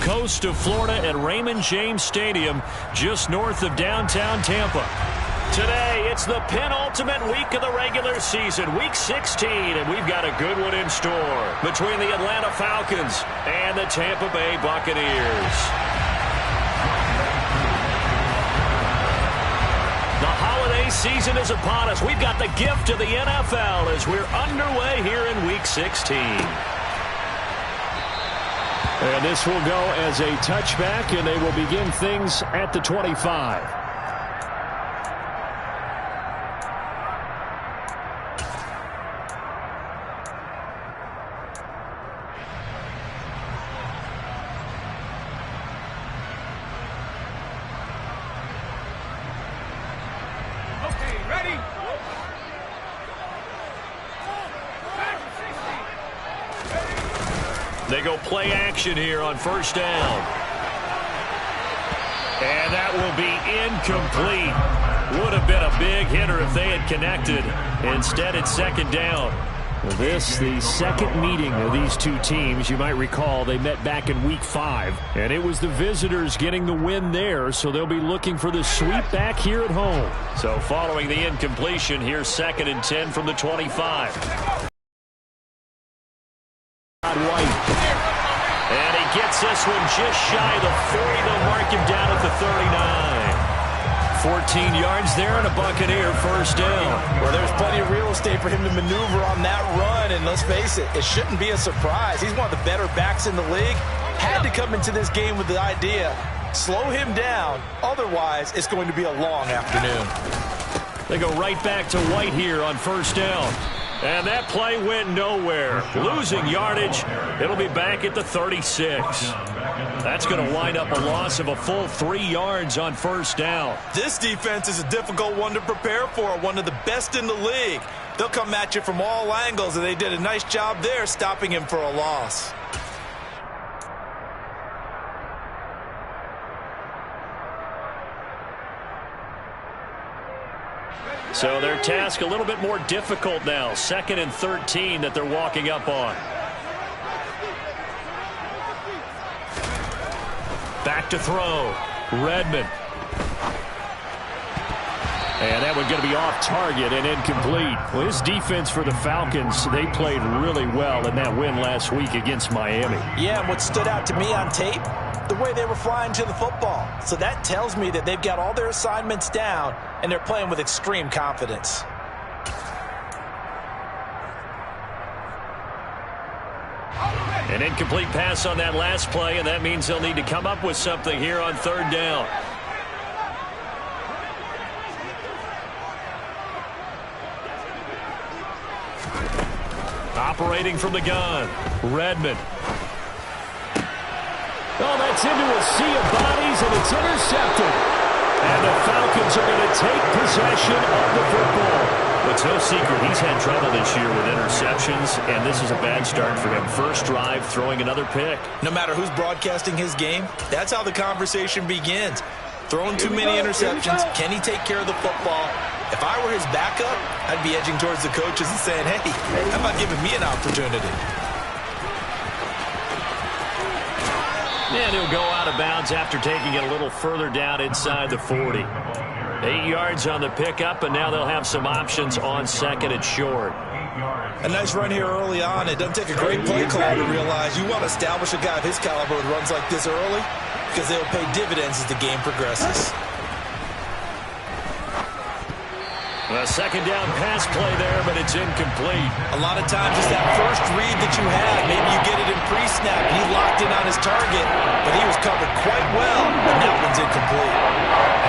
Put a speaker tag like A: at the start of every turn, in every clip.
A: Gulf Coast of Florida at Raymond James Stadium, just north of downtown Tampa. Today, it's the penultimate week of the regular season, Week 16, and we've got a good one in store between the Atlanta Falcons and the Tampa Bay Buccaneers. The holiday season is upon us. We've got the gift of the NFL as we're underway here in Week 16. And this will go as a touchback, and they will begin things at the 25. They go play action here on first down. And that will be incomplete. Would have been a big hitter if they had connected. Instead, it's second down. This, the second meeting of these two teams. You might recall they met back in Week 5. And it was the visitors getting the win there, so they'll be looking for the sweep back here at home. So following the incompletion, here's 2nd and 10 from the 25. White. And he gets this one just shy of the 40. They'll mark him down at the 39. 14 yards there and a Buccaneer first down.
B: Well, there's plenty of real estate for him to maneuver on that run, and let's face it, it shouldn't be a surprise. He's one of the better backs in the league. Had to come into this game with the idea, slow him down, otherwise it's going to be a long afternoon.
A: They go right back to White here on first down. And that play went nowhere. Losing yardage. It'll be back at the 36. That's going to wind up a loss of a full 3 yards on first down.
B: This defense is a difficult one to prepare for, one of the best in the league. They'll come at you from all angles, and they did a nice job there stopping him for a loss.
A: So their task a little bit more difficult now. 2nd and 13 that they're walking up on. Back to throw. Redmond. And that one going to be off target and incomplete. Well, this defense for the Falcons, they played really well in that win last week against Miami.
B: Yeah, and what stood out to me on tape, the way they were flying to the football. So that tells me that they've got all their assignments down, and they're playing with extreme confidence.
A: An incomplete pass on that last play, and that means they'll need to come up with something here on third down. Operating from the gun, Redmond. Oh, that's into a sea of bodies, and it's intercepted. And the Falcons are going to take possession of the football. It's no secret he's had trouble this year with interceptions, and this is a bad start for him. First drive, throwing another pick.
B: No matter who's broadcasting his game, that's how the conversation begins. Throwing too many interceptions, can he take care of the football? If I were his backup, I'd be edging towards the coaches and saying, hey, how about giving me an opportunity?
A: And he'll go out of bounds after taking it a little further down inside the 40. 8 yards on the pickup, and now they'll have some options on 2nd and short.
B: A nice run here early on. It doesn't take a great play call to realize you want to establish a guy of his caliber with runs like this early because they'll pay dividends as the game progresses.
A: A second down pass play there, but it's incomplete.
B: A lot of times it's that first read that you had. Maybe you get it in pre-snap. He locked in on his target, but he was covered quite well, and that one's incomplete.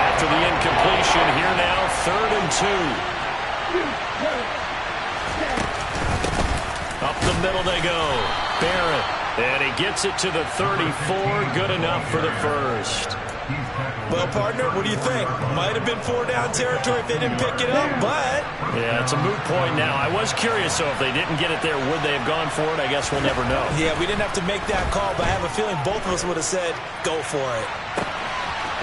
A: After the incompletion, here now, 3rd and 2. Up the middle they go. Barrett. And he gets it to the 34. Good enough for the first.
B: Well, partner, what do you think? Might have been 4-down territory if they didn't pick it up, but...
A: Yeah, it's a moot point now. I was curious, so if they didn't get it there, would they have gone for it? I guess we'll never know.
B: Yeah, we didn't have to make that call, but I have a feeling both of us would have said, go for it.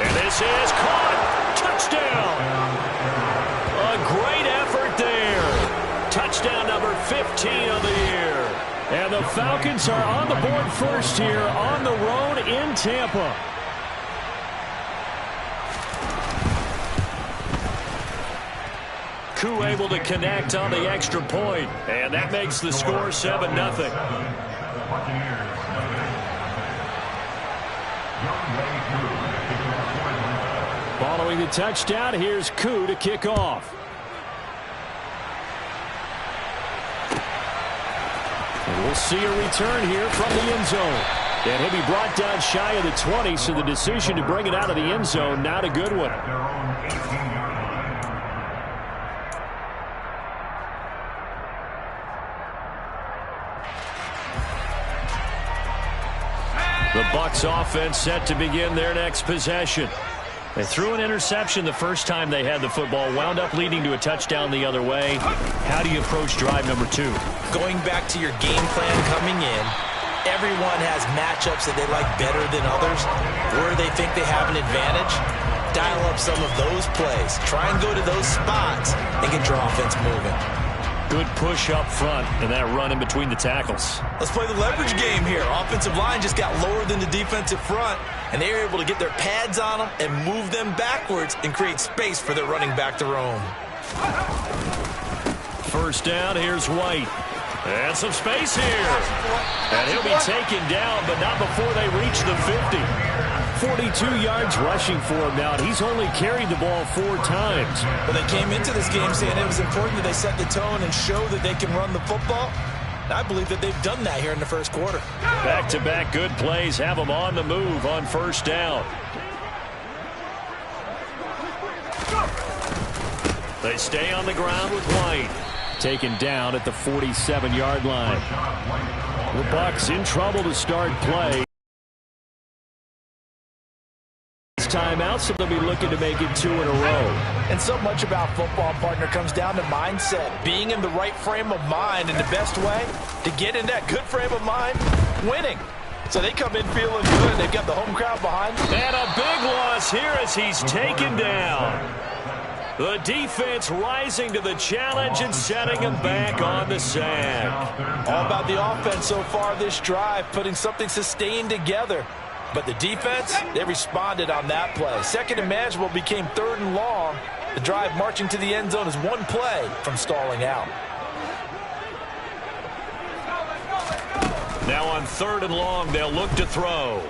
A: And this is caught. Touchdown. A great effort there. Touchdown number 15 of the year. And the Falcons are on the board first here on the road in Tampa. Koo able to connect on the extra point, and that makes the score 7-0. Following the touchdown, here's Koo to kick off. And we'll see a return here from the end zone. And he'll be brought down shy of the 20, so the decision to bring it out of the end zone, not a good one. The Bucs offense set to begin their next possession. They threw an interception the first time they had the football, wound up leading to a touchdown the other way. How do you approach drive number 2?
B: Going back to your game plan coming in, everyone has matchups that they like better than others, where they think they have an advantage. Dial up some of those plays. Try and go to those spots and get your offense moving.
A: Good push up front and that run in between the tackles.
B: Let's play the leverage game here. Offensive line just got lower than the defensive front, and they were able to get their pads on them and move them backwards and create space for their running back to roam.
A: First down, here's White. And some space here. And he'll be taken down, but not before they reach the 50. 42 yards rushing for him now. He's only carried the ball 4 times.
B: But they came into this game saying it was important that they set the tone and show that they can run the football. And I believe that they've done that here in the first quarter.
A: Back-to-back good plays have them on the move on first down. They stay on the ground with White. Taken down at the 47-yard line. The Bucs in trouble to start play. Timeout, so they'll be looking to make it 2 in a row.
B: And so much about football, partner, comes down to mindset. Being in the right frame of mind, and the best way to get in that good frame of mind, winning. So they come in feeling good. They've got the home crowd behind them.
A: And a big loss here as he's taken down. The defense rising to the challenge and setting him back on the sack.
B: All about the offense so far this drive, putting something sustained together. But the defense, they responded on that play. Second and manageable became 3rd and long. The drive marching to the end zone is 1 play from stalling out.
A: Now on 3rd and long, they'll look to throw.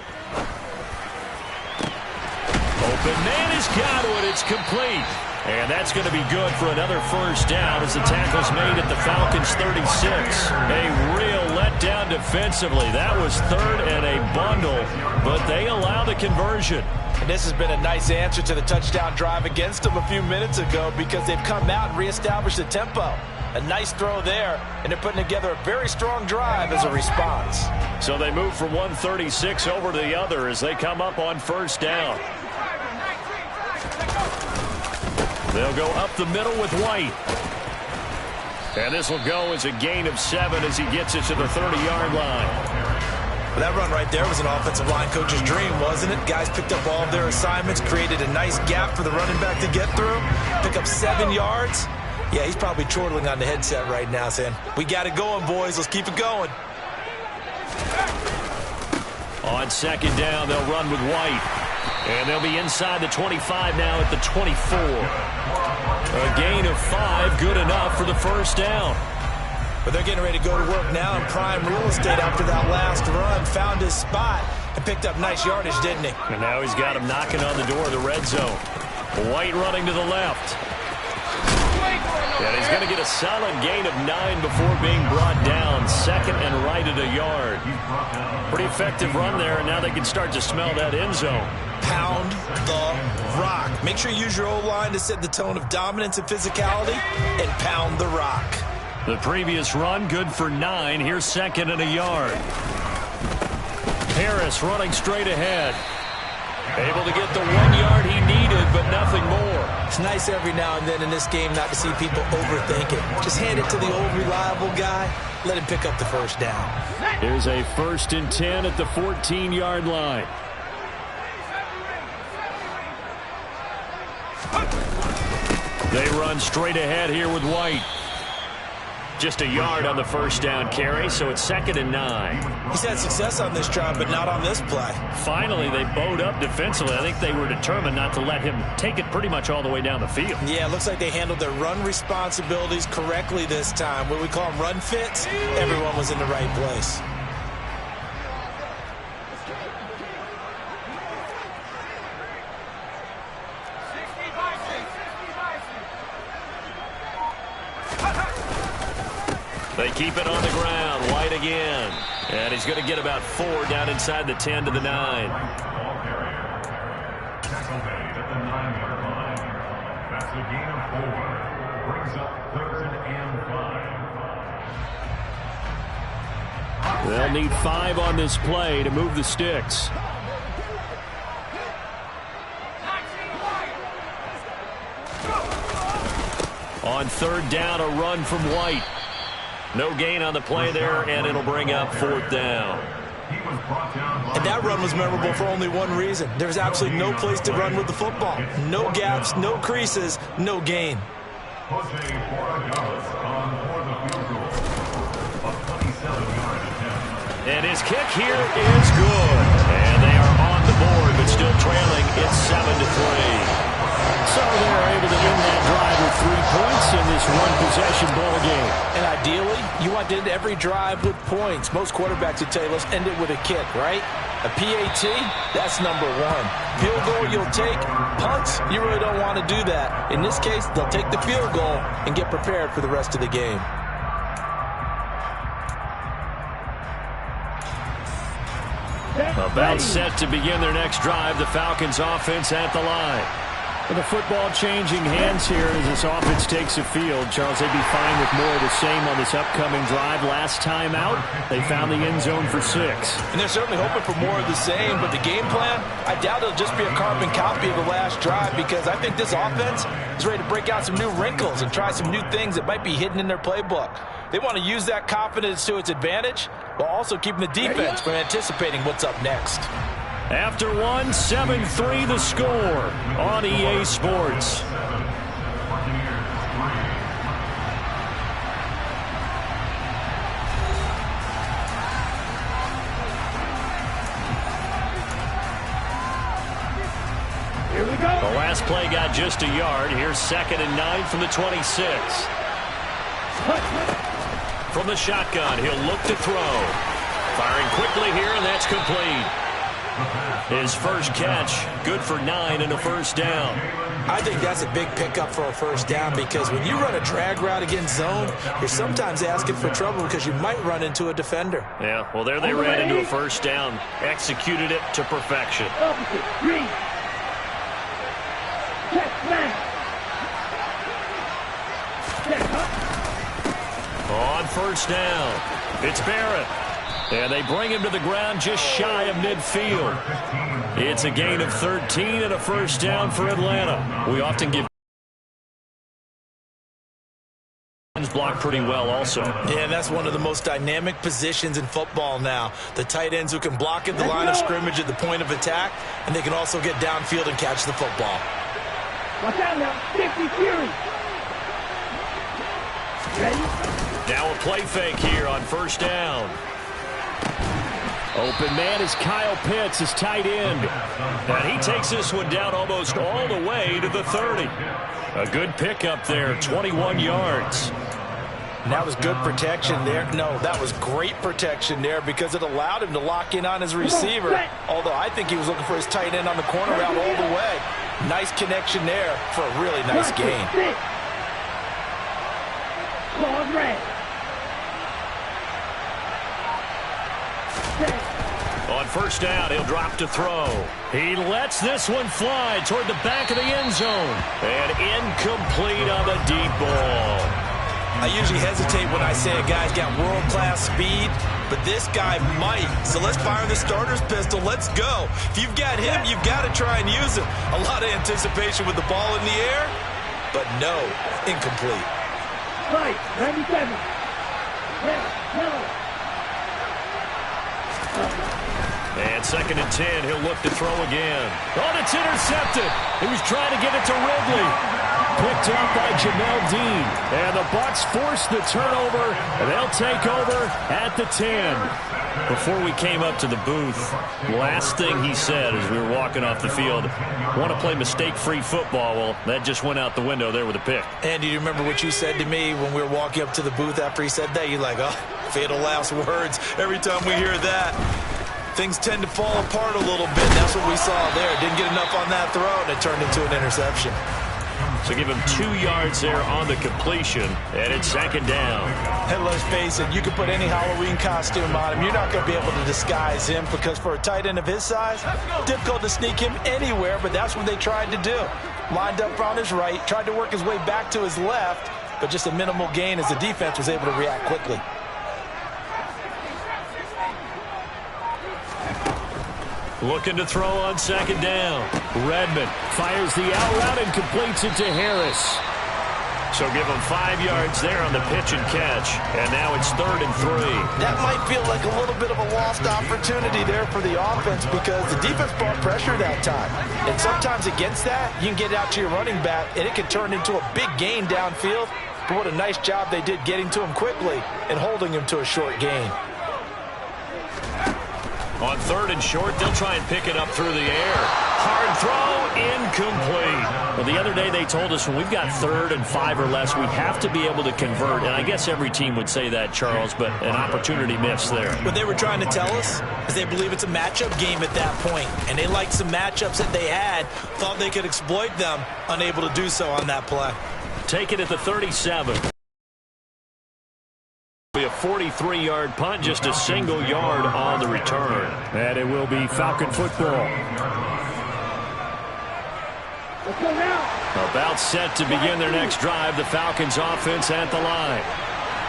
A: Open man has got it. It's complete. And that's going to be good for another first down as the tackle's made at the Falcons 36. A real letdown defensively. That was 3rd and a bundle, but they allow the conversion.
B: And this has been a nice answer to the touchdown drive against them a few minutes ago because they've come out and reestablished the tempo. A nice throw there, and they're putting together a very strong drive as a response.
A: So they move from 136 over to the other as they come up on first down. They'll go up the middle with White. And this will go as a gain of 7 as he gets it to the 30-yard line.
B: Well, that run right there was an offensive line coach's dream, wasn't it? Guys picked up all of their assignments, created a nice gap for the running back to get through, pick up 7 yards. Yeah, he's probably chortling on the headset right now saying, we got it going, boys. Let's keep it going.
A: On second down, they'll run with White. And they'll be inside the 25 now at the 24. A gain of 5, good enough for the first down.
B: But they're getting ready to go to work now in prime real estate after that last run. Found his spot and picked up nice yardage, didn't he?
A: And now he's got him knocking on the door of the red zone. White running to the left. And he's going to get a solid gain of 9 before being brought down. 2nd and right at a yard. Pretty effective run there, and now they can start to smell that end zone.
B: Pound the rock. Make sure you use your O-line to set the tone of dominance and physicality, and pound the rock.
A: The previous run, good for 9. Here's 2nd and a yard. Harris running straight ahead. Able to get the 1 yard he needed, but nothing more.
B: It's nice every now and then in this game not to see people overthink it. Just hand it to the old reliable guy. Let him pick up the first down.
A: Here's a 1st and 10 at the 14-yard line. They run straight ahead here with White. Just a yard on the first down carry, so it's 2nd and 9.
B: He's had success on this drive, but not on this play.
A: Finally, they bowed up defensively. I think they were determined not to let him take it pretty much all the way down the field.
B: Yeah, it looks like they handled their run responsibilities correctly this time. What we call them run fits, everyone was in the right place.
A: They keep it on the ground. White again. And he's going to get about 4 down inside the 10 to the 9.
C: That's a gain of 4. Brings up 3rd and 5.
A: They'll need 5 on this play to move the sticks. On 3rd down, a run from White. No gain on the play there, and it'll bring up 4th down.
B: And that run was memorable for only one reason. There's absolutely no place to run with the football. No gaps, no creases, no gain.
A: And his kick here is good. And they are on the board, but still trailing. It's 7-3. So they're able to end that drive with 3 points in this one-possession ball game.
B: And ideally, you want to end every drive with points. Most quarterbacks would tell you, let's end it with a kick, right? A PAT, that's number 1. Field goal you'll take. Punts, you really don't want to do that. In this case, they'll take the field goal and get prepared for the rest of the game.
A: About set to begin their next drive. The Falcons offense at the line. With the football changing hands here as this offense takes the field. Charles, they'd be fine with more of the same on this upcoming drive. Last time out, they found the end zone for 6.
B: And they're certainly hoping for more of the same, but the game plan, I doubt it'll just be a carbon copy of the last drive, because I think this offense is ready to break out some new wrinkles and try some new things that might be hidden in their playbook. They want to use that confidence to its advantage while also keeping the defense from anticipating what's up next.
A: After 1, 7-3 the score on EA Sports.
C: Here we go.
A: The last play got just a yard. Here's 2nd and 9 from the 26. From the shotgun, he'll look to throw. Firing quickly here, and that's complete. His first catch, good for 9 and a first down.
B: I think that's a big pickup for a first down, because when you run a drag route against zone, you're sometimes asking for trouble because you might run into a defender.
A: Yeah, well, there they ran into a first down. Executed it to perfection. On first down, it's Barrett. And they bring him to the ground just shy of midfield. It's a gain of 13 and a first down for Atlanta. We often give block pretty well also.
B: Yeah, and that's one of the most dynamic positions in football now. The tight ends who can block at the line of scrimmage at the point of attack, and they can also get downfield and catch the football.
C: Watch out now, 50 Fury. Ready?
A: Now a play fake here on first down. Open man is Kyle Pitts, his tight end. And he takes this one down almost all the way to the 30. A good pickup there, 21 yards.
B: And that was good protection there. No, that was great protection there, because it allowed him to lock in on his receiver. Although I think he was looking for his tight end on the corner route all the way. Nice connection there for a really nice gain.
A: On first down, he'll drop to throw. He lets this one fly toward the back of the end zone. And incomplete on the deep ball.
B: I usually hesitate when I say a guy's got world-class speed, but this guy might. So let's fire the starter's pistol. Let's go. If you've got him, you've got to try and use him. A lot of anticipation with the ball in the air, but no, incomplete.
C: Right, 97. Yeah,
A: And 2nd and 10, he'll look to throw again. Oh, it's intercepted. He was trying to get it to Ridley. picked up by Jamel Dean. And the Bucs force the turnover, and they'll take over at the 10. Before we came up to the booth, last thing he said as we were walking off the field, want to play mistake-free football. Well, that just went out the window there with a pick.
B: And do you remember what you said to me when we were walking up to the booth after he said that? You're like, oh, fatal last words. Every time we hear that, things tend to fall apart a little bit. That's what we saw there. Didn't get enough on that throw, and it turned into an interception.
A: So give him 2 yards there on the completion, and it's second down.
B: And let's face it, you can put any Halloween costume on him. You're not going to be able to disguise him because for a tight end of his size, difficult to sneak him anywhere, but that's what they tried to do. Lined up on his right, tried to work his way back to his left, but just a minimal gain as the defense was able to react quickly.
A: Looking to throw on second down. Redmond fires the out route and completes it to Harris. So give him 5 yards there on the pitch and catch. And now it's 3rd and 3.
B: That might feel like a little bit of a lost opportunity there for the offense because the defense brought pressure that time. And sometimes against that, you can get out to your running back, and it can turn into a big gain downfield. But what a nice job they did getting to him quickly and holding him to a short gain.
A: On 3rd and short, they'll try and pick it up through the air. Hard throw, incomplete. Well, the other day they told us when we've got 3rd and 5 or less, we have to be able to convert. And I guess every team would say that, Charles, but an opportunity missed there.
B: What they were trying to tell us is they believe it's a matchup game at that point. And they liked some matchups that they had, thought they could exploit them, unable to do so on that play.
A: Take it at the 37. Be a 43-yard punt, just a single yard on the return. And it will be Falcon football. About set to begin their next drive, the Falcons offense at the line.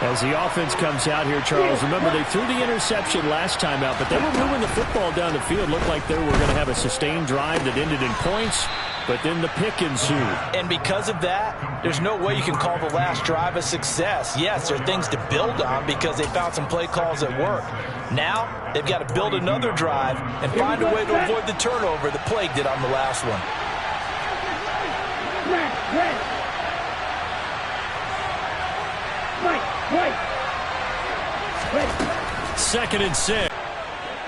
A: As the offense comes out here, Charles, remember they threw the interception last time out, but they were moving the football down the field. Looked like they were going to have a sustained drive that ended in points. But then the pick ensued. And because of that, there's no way you can call the last drive a success. Yes, there are things to build on because they found some play calls that work. Now, they've got to build another drive and find a way to avoid the turnover that plagued it on the last one. Second and 6.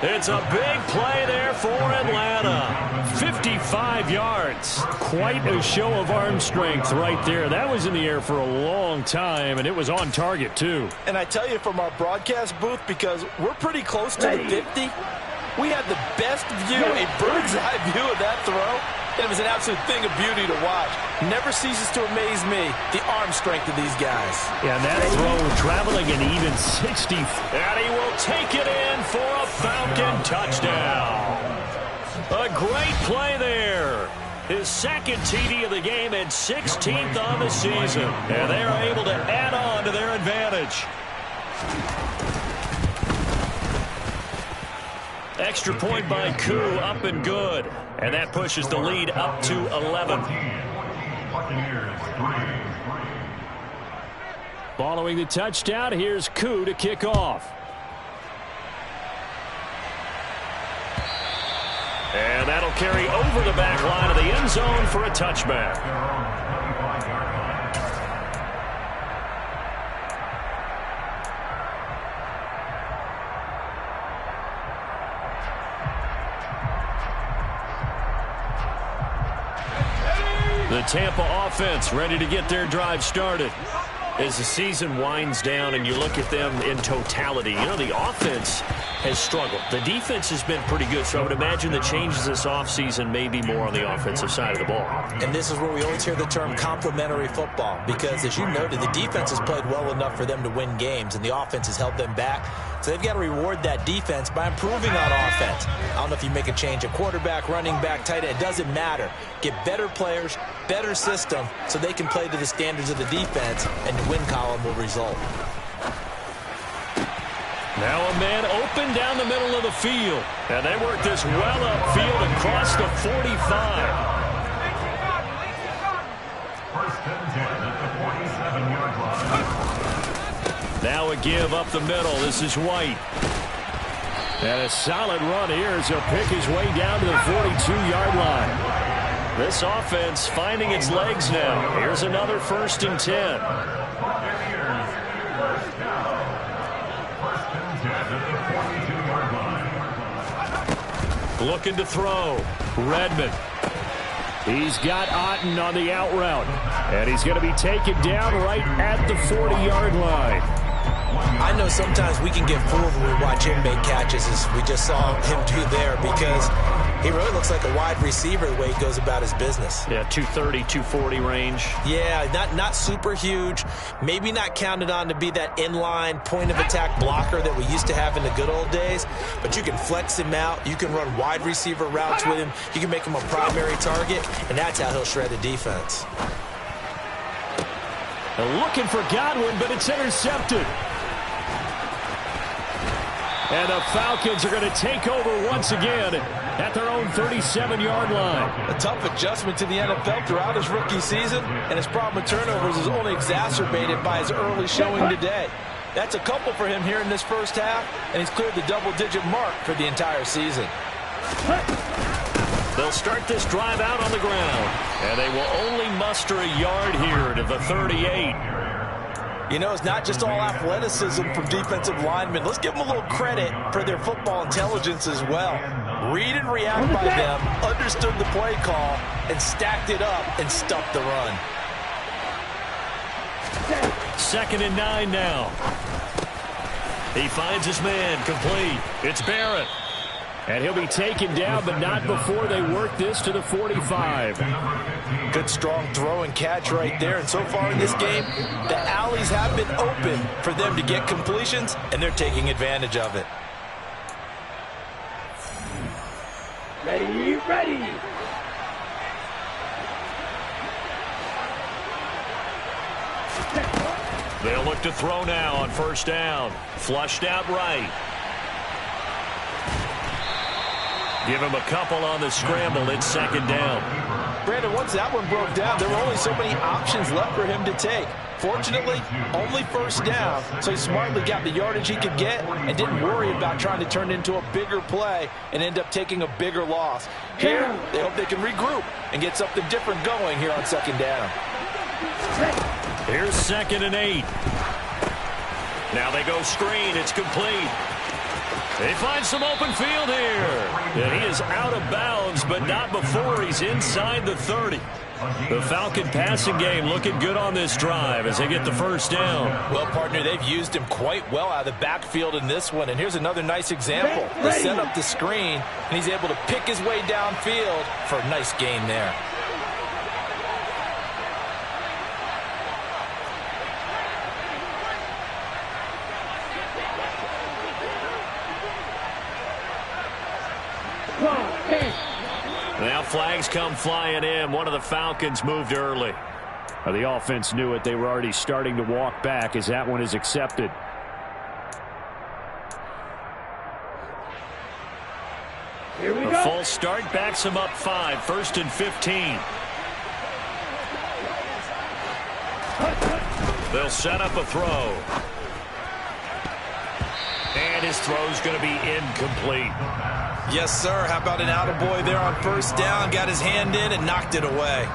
A: It's a big play there for Atlanta. 55 yards. Quite a show of arm strength right there. That was in the air for a long time, and it was on target, too. And I tell you from our broadcast booth, because we're pretty close to the 50, we had the best view, a bird's-eye view of that throw. And it was an absolute thing of beauty to watch. Never ceases to amaze me, the arm strength of these guys. Yeah, and that throw traveling an even 60. And he will take it in for a Falcon touchdown. A great play there. His second TD of the game and 16th on the season. And they are able to add on to their advantage. Extra point by Koo, up and good. And that pushes the lead up to 11. Following the touchdown, here's Koo to kick off. And that'll carry over the back line of the end zone for a touchback. The Tampa offense ready to get their drive started. As the season winds down and you look at them in totality, you know, the offense has struggled. The defense has been pretty good, so I would imagine the changes this offseason may be more on the offensive side of the ball. And this is where we always hear the term complementary football, because as you noted, the defense has played well enough for them to win games, and the offense has held them back. So they've got to reward that defense by improving on offense. I don't know if you make a change at quarterback, running back, tight end. It doesn't matter. Get better players, better system, so they can play to the standards of the defense, and the win column will result. Now a man open down the middle of the field. And they work this well upfield across the 45.
C: First and 10 at the 47-yard line.
A: Now a give up the middle. This is White. And a solid run here as he'll pick his way down to the 42-yard line. This offense finding its legs now. Here's another 1st and 10. Looking to throw. Redmond. He's got Otten on the out route. And he's going to be taken down right at the 40-yard line.
B: I know sometimes we can get fooled when we watch him make catches, as we just saw him do there, because he really looks like a wide receiver the way he goes about his business.
A: Yeah, 230, 240 range.
B: Yeah, not super huge. Maybe not counted on to be that inline point-of-attack blocker that we used to have in the good old days, but you can flex him out. You can run wide receiver routes with him. You can make him a primary target, and that's how he'll shred the defense.
A: Looking for Godwin, but it's intercepted. And the Falcons are going to take over once again at their own 37-yard line.
B: A tough adjustment to the NFL throughout his rookie season, and his problem with turnovers is only exacerbated by his early showing today. That's a couple for him here in this first half, and he's cleared the double-digit mark for the entire season.
A: They'll start this drive out on the ground, and they will only muster a yard here to the 38.
B: You know, it's not just all athleticism from defensive linemen. Let's give them a little credit for their football intelligence as well. Read and react by them, understood the play call, and stacked it up and stuffed the run.
A: 2nd and 9 now. He finds his man complete. It's Barrett. And he'll be taken down, but not before they work this to the 45.
B: Good strong throw and catch right there. And so far in this game, the alleys have been open for them to get completions, and they're taking advantage of it.
D: Ready, ready.
A: They'll look to throw now on 1st down. Flushed out right. Give him a couple on the scramble. It's 2nd down.
B: Brandon, once that one broke down, there were only so many options left for him to take. Fortunately, only 1st down, so he smartly got the yardage he could get and didn't worry about trying to turn it into a bigger play and end up taking a bigger loss. Here, they hope they can regroup and get something different going here on 2nd down.
A: Here's 2nd and 8. Now they go screen. It's complete. They find some open field here. And he is out of bounds, but not before he's inside the 30. The Falcon passing game looking good on this drive as they get the 1st down.
B: Well, partner, they've used him quite well out of the backfield in this one. And here's another nice example. They set up the screen, and he's able to pick his way downfield for a nice gain there.
A: Now flags come flying in. One of the Falcons moved early. The offense knew it. They were already starting to walk back as that one is accepted.
D: Here we
A: A
D: go.
A: full start backs him up 5. 1st and 15. They'll set up a throw. And his throw's going to be incomplete.
B: Yes, sir. How about an attaboy there on 1st down? Got his hand in and knocked it away.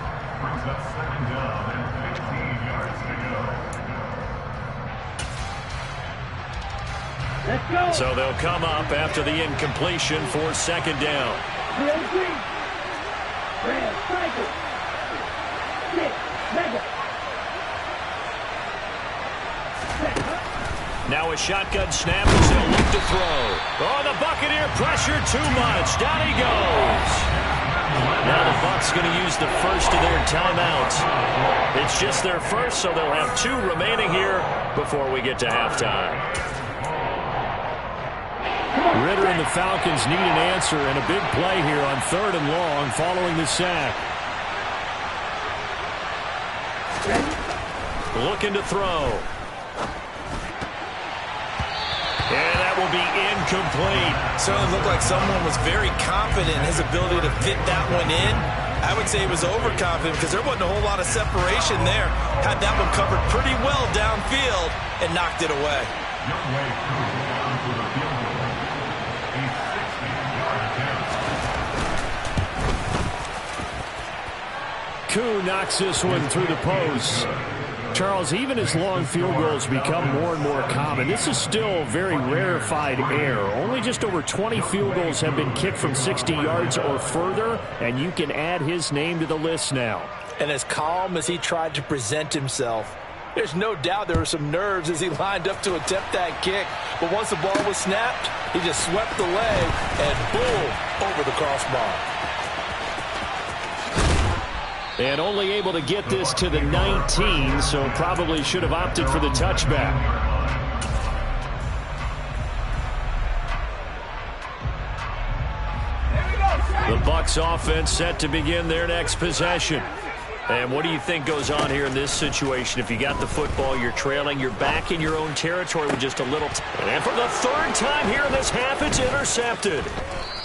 D: Let's go.
A: So they'll come up after the incompletion for 2nd down.
D: Red green. Red striker. 6 mega.
A: Now a shotgun snap as they'll look to throw. Oh, the Buccaneer pressure too much. Down he goes. Now the Bucs going to use the first of their timeouts. It's just their first, so they'll have 2 remaining here before we get to halftime. Ritter and the Falcons need an answer and a big play here on 3rd and long following the sack. Looking to throw. And that will be incomplete.
B: Certainly looked like someone was very confident in his ability to fit that one in. I would say he was overconfident because there wasn't a whole lot of separation there. Had that one covered pretty well downfield and knocked it away.
A: Koo knocks this one through the post. Charles, even as long field goals become more and more common, this is still very rarefied air. Only just over 20 field goals have been kicked from 60 yards or further, and you can add his name to the list now.
B: And as calm as he tried to present himself, there's no doubt there were some nerves as he lined up to attempt that kick. But once the ball was snapped, he just swept the leg and boom, over the crossbar.
A: And only able to get this to the 19, so probably should have opted for the touchback. The Bucs offense set to begin their next possession. And what do you think goes on here in this situation? If you got the football, you're trailing, you're back in your own territory with just a little and for the third time here in this half, it's intercepted.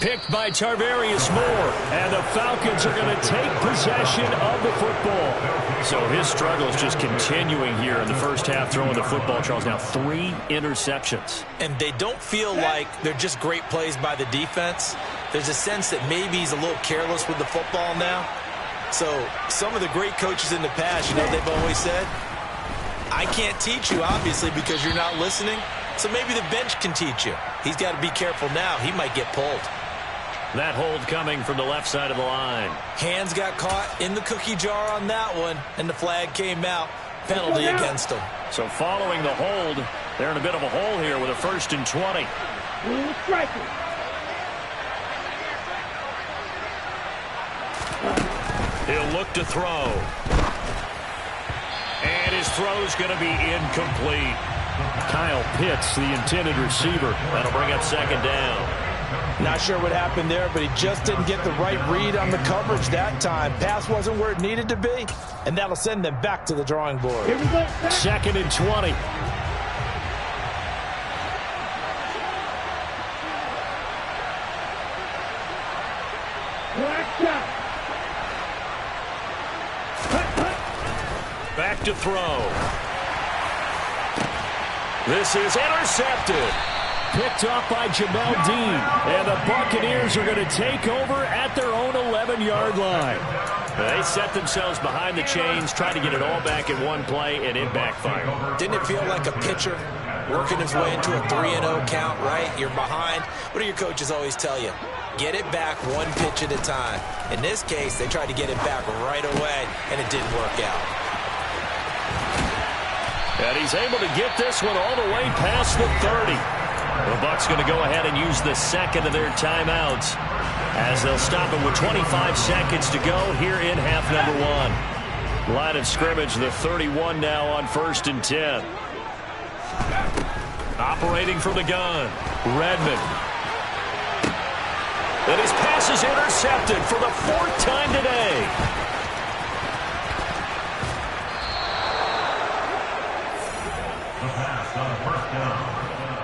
A: Picked by Tarvarius Moore, and the Falcons are going to take possession of the football. So his struggle is just continuing here in the first half, throwing the football. Charles, now 3 interceptions.
B: And they don't feel like they're just great plays by the defense. There's a sense that maybe he's a little careless with the football now. So some of the great coaches in the past, you know, they've always said, I can't teach you, obviously, because you're not listening. So maybe the bench can teach you. He's got to be careful now. He might get pulled.
A: That hold coming from the left side of the line.
B: Hands got caught in the cookie jar on that one, and the flag came out. Penalty against him.
A: So following the hold, they're in a bit of a hole here with a 1st and 20. He'll look to throw. And his throw's going to be incomplete. Kyle Pitts, the intended receiver. That'll bring up 2nd down.
B: Not sure what happened there, but he just didn't get the right read on the coverage that time. Pass wasn't where it needed to be, and that'll send them back to the drawing board.
A: 2nd and 20. Back to throw. This is intercepted. Picked off by Jamel Dean. And the Buccaneers are going to take over at their own 11-yard line. They set themselves behind the chains, trying to get it all back in one play, and it backfired.
B: Didn't it feel like a pitcher working his way into a 3-0 count, right? You're behind. What do your coaches always tell you? Get it back one pitch at a time. In this case, they tried to get it back right away, and it didn't work out.
A: And he's able to get this one all the way past the 30. The Bucs going to go ahead and use the second of their timeouts as they'll stop it with 25 seconds to go here in half number 1. Line of scrimmage, the 31 now on 1st and 10. Operating from the gun, Redmond. And his pass is intercepted for the 4th time today.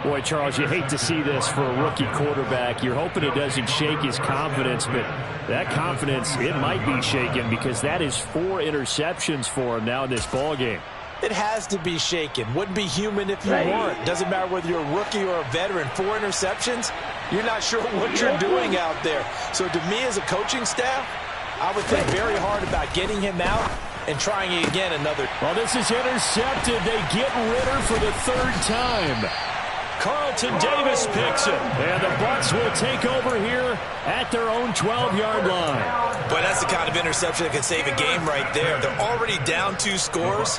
A: Boy, Charles, you hate to see this for a rookie quarterback. You're hoping it doesn't shake his confidence, but that confidence, it might be shaken because that is 4 interceptions for him now in this ballgame.
B: It has to be shaken. Wouldn't be human if you weren't. Doesn't matter whether you're a rookie or a veteran. 4 interceptions, you're not sure what you're doing out there. So to me as a coaching staff, I would think very hard about getting him out and trying it again another.
A: Well, this is intercepted. They get Ritter for the 3rd time. Carlton Davis picks it. And the Bucs will take over here at their own 12-yard line.
B: But that's the kind of interception that can save a game right there. They're already down 2 scores.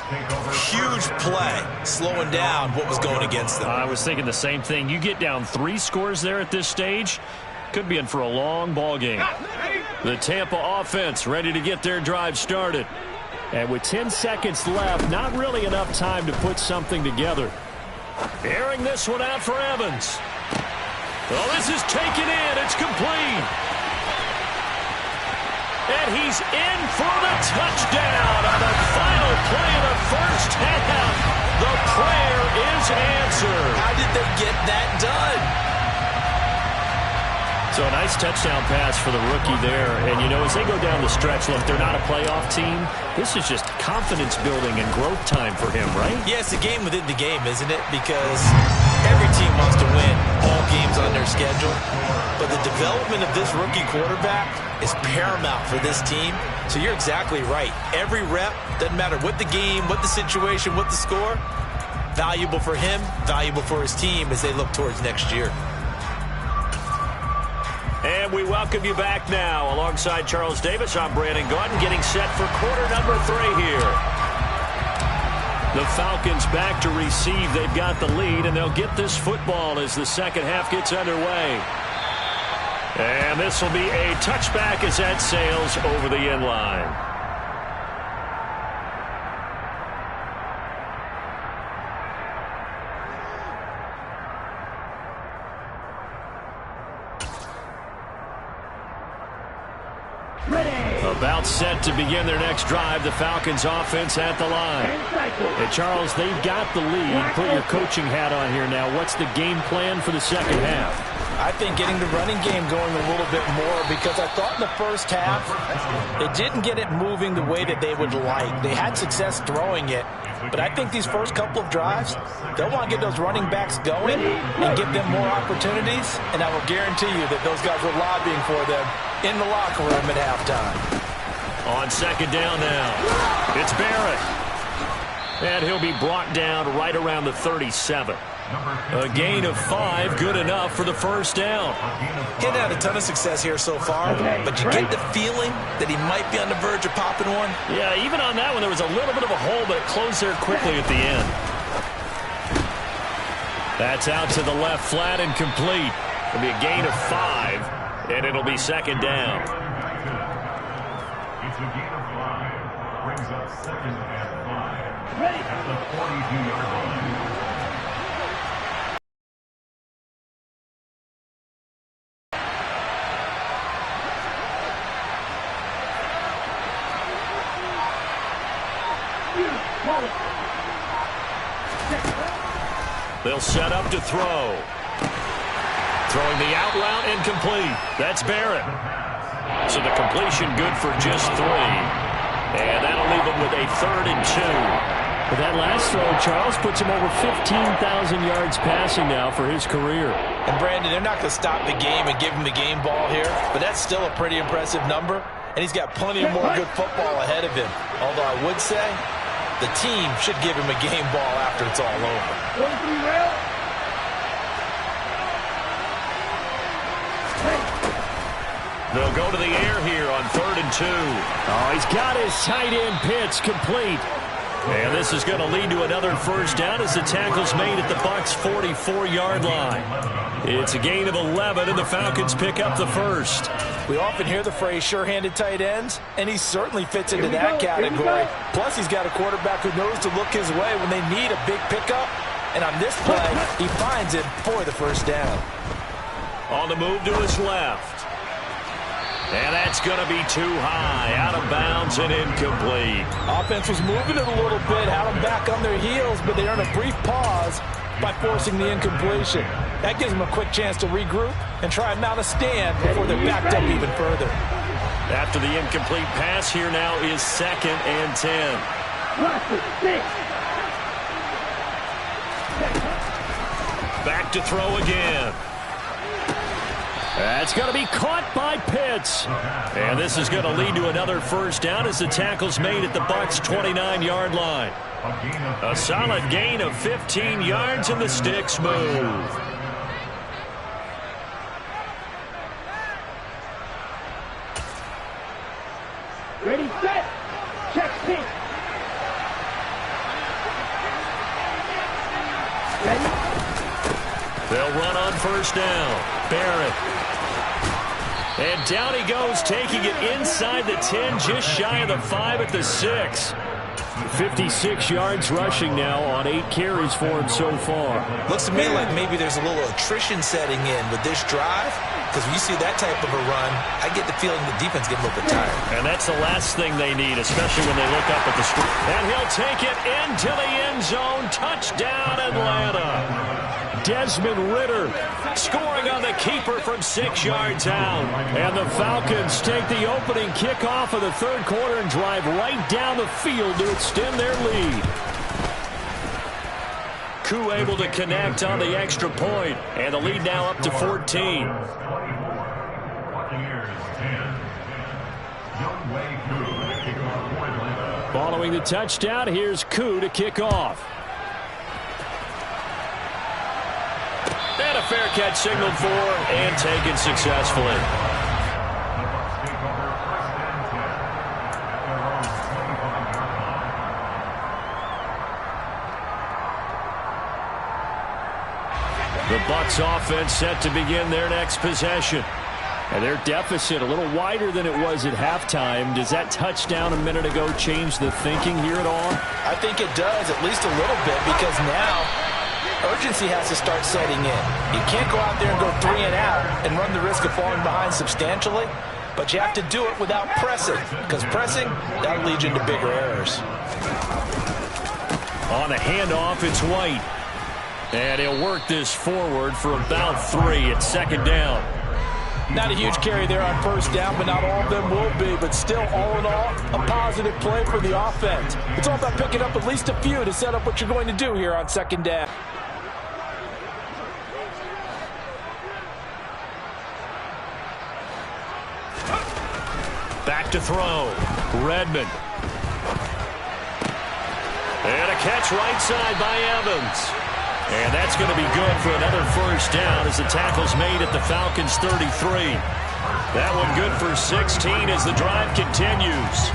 B: Huge play, slowing down what was going against them.
A: I was thinking the same thing. You get down 3 scores there at this stage, could be in for a long ball game. The Tampa offense ready to get their drive started. And with 10 seconds left, not really enough time to put something together. Airing this one out for Evans. Well, this is taken in. It's complete. And he's in for the touchdown on the final play of the first half. The prayer is answered.
B: How did they get that done?
A: So a nice touchdown pass for the rookie there. And, you know, as they go down the stretch, look, they're not a playoff team. This is just confidence building and growth time for him, right?
B: Yeah, it's a game within the game, isn't it? Because every team wants to win all games on their schedule. But the development of this rookie quarterback is paramount for this team. So you're exactly right. Every rep, doesn't matter what the game, what the situation, what the score, valuable for him, valuable for his team as they look towards next year.
A: And we welcome you back now. Alongside Charles Davis, I'm Brandon Gaudin, getting set for quarter number 3 here. The Falcons back to receive. They've got the lead, and they'll get this football as the second half gets underway. And this will be a touchback as that sails over the end line. About set to begin their next drive. The Falcons offense at the line. And Charles, they've got the lead. Put your coaching hat on here now. What's the game plan for the second half?
B: I think getting the running game going a little bit more, because I thought in the first half they didn't get it moving the way that they would like. They had success throwing it, but I think these first couple of drives, they'll want to get those running backs going and give them more opportunities, and I will guarantee you that those guys were lobbying for them in the locker room at halftime.
A: On second down now, it's Barrett. And he'll be brought down right around the 37. A gain of 5, good enough for the first down.
B: He hadn't had a ton of success here so far, but you get the feeling that he might be on the verge of popping one.
A: Yeah, even on that one, there was a little bit of a hole, but it closed there quickly at the end. That's out to the left, flat and complete. It'll be a gain of 5, and it'll be second down.
C: It's a gain of 5. Brings up second and 5. At the 42-yard line.
A: They'll set up to throw. Throwing the out route incomplete. That's Barrett. So the completion good for just 3. And that'll leave him with a 3rd and 2. But that last throw, Charles, puts him over 15,000 yards passing now for his career.
B: And Brandon, they're not going to stop the game and give him the game ball here, but that's still a pretty impressive number. And he's got plenty of more good football ahead of him. Although I would say the team should give him a game ball after it's all over.
A: They'll go to the air here on 3rd and 2. Oh, he's got his tight end pitch complete. And this is going to lead to another first down as the tackle's made at the Bucs' 44-yard line. It's a gain of 11, and the Falcons pick up the first.
B: We often hear the phrase sure-handed tight ends, and he certainly fits into that category. Plus, he's got a quarterback who knows to look his way when they need a big pickup. And on this play, he finds it for the first down.
A: On the move to his left. And that's going to be too high, out of bounds and incomplete.
B: Offense was moving it a little bit, had them back on their heels, but they earned a brief pause by forcing the incompletion. That gives them a quick chance to regroup and try and mount a stand before they're backed up even further.
A: After the incomplete pass, here now is 2nd and 10. Back to throw again. That's going to be caught by Pitts. And this is going to lead to another first down as the tackle's made at the Bucs' 29-yard line. A solid gain of 15 yards and the sticks move.
D: Ready, set, check, pitch. Ready?
A: They'll run on first down. Barrett. And down he goes, taking it inside the 10, just shy of the 5 at the 6. 56 yards rushing now on 8 carries for him so far.
B: Looks to me like maybe there's a little attrition setting in with this drive, because when you see that type of a run, I get the feeling the defense gets a little bit tired.
A: And that's the last thing they need, especially when they look up at the screen. And he'll take it into the end zone. Touchdown, Atlanta. Desmond Ridder scoring on the keeper from 6 yards out. And the Falcons take the opening kickoff of the 3rd quarter and drive right down the field to extend their lead. Koo able to connect on the extra point, and the lead now up to 14.
C: Buccaneers 10. Youngway Koo.
A: Following the touchdown, here's Koo to kick off. And a fair catch signaled for and taken successfully. The Bucs offense set to begin their next possession. And their deficit a little wider than it was at halftime. Does that touchdown a minute ago change the thinking here at all?
B: I think it does, at least a little bit, because now urgency has to start setting in. You can't go out there and go 3 and out and run the risk of falling behind substantially, but you have to do it without pressing, because pressing, that'll lead you into bigger errors.
A: On the handoff, it's White. And he'll work this forward for about 3 at second down.
B: Not a huge carry there on first down, but not all of them will be. But still, all in all, a positive play for the offense. It's all about picking up at least a few to set up what you're going to do here on second down.
A: Back to throw. Redmond. And a catch right side by Evans. And that's going to be good for another first down as the tackle's made at the Falcons' 33. That one good for 16 as the drive continues.